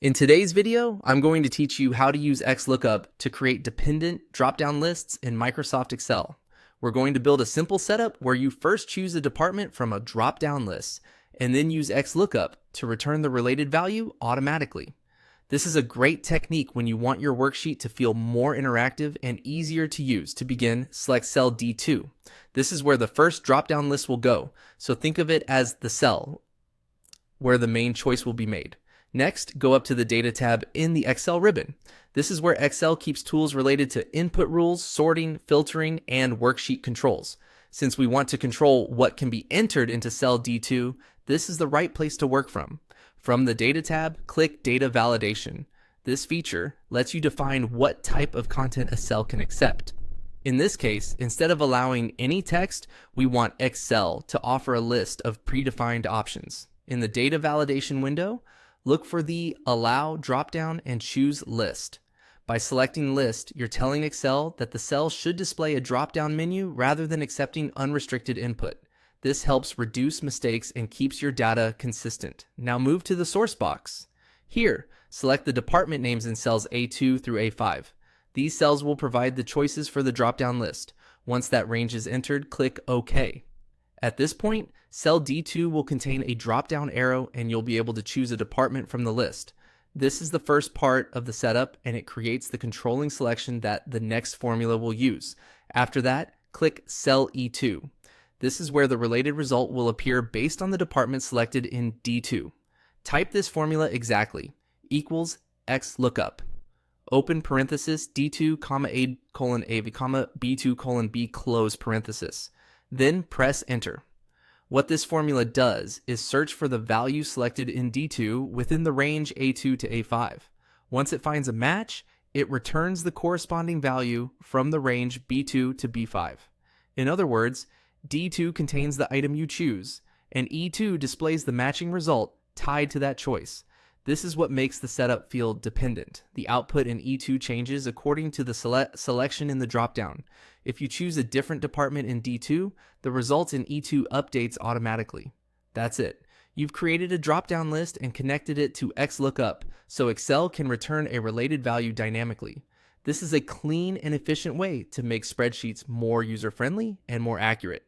In today's video, I'm going to teach you how to use XLOOKUP to create dependent drop-down lists in Microsoft Excel. We're going to build a simple setup where you first choose a department from a drop-down list and then use XLOOKUP to return the related value automatically. This is a great technique when you want your worksheet to feel more interactive and easier to use. To begin, select cell D2. This is where the first drop-down list will go, so think of it as the cell where the main choice will be made. Next, go up to the Data tab in the Excel ribbon. This is where Excel keeps tools related to input rules, sorting, filtering, and worksheet controls. Since we want to control what can be entered into cell D2, this is the right place to work from. From the Data tab, click Data Validation. This feature lets you define what type of content a cell can accept. In this case, instead of allowing any text, we want Excel to offer a list of predefined options. In the Data Validation window, look for the Allow dropdown and choose List. By selecting List, you're telling Excel that the cell should display a drop-down menu rather than accepting unrestricted input. This helps reduce mistakes and keeps your data consistent. Now move to the source box. Here, select the department names in cells A2 through A5. These cells will provide the choices for the drop-down list. Once that range is entered, click OK. At this point, cell D2 will contain a drop-down arrow and you'll be able to choose a department from the list. This is the first part of the setup and it creates the controlling selection that the next formula will use. After that, click cell E2. This is where the related result will appear based on the department selected in D2. Type this formula exactly, equals XLOOKUP. Open parenthesis D2, A, AV, B2, B, close parenthesis. Then press enter. What this formula does is search for the value selected in D2 within the range A2 to A5. Once it finds a match, it returns the corresponding value from the range B2 to B5. In other words, D2 contains the item you choose, and E2 displays the matching result tied to that choice. This is what makes the setup feel dependent. The output in E2 changes according to the selection in the dropdown. If you choose a different department in D2, the result in E2 updates automatically. That's it. You've created a dropdown list and connected it to XLOOKUP, so Excel can return a related value dynamically. This is a clean and efficient way to make spreadsheets more user-friendly and more accurate.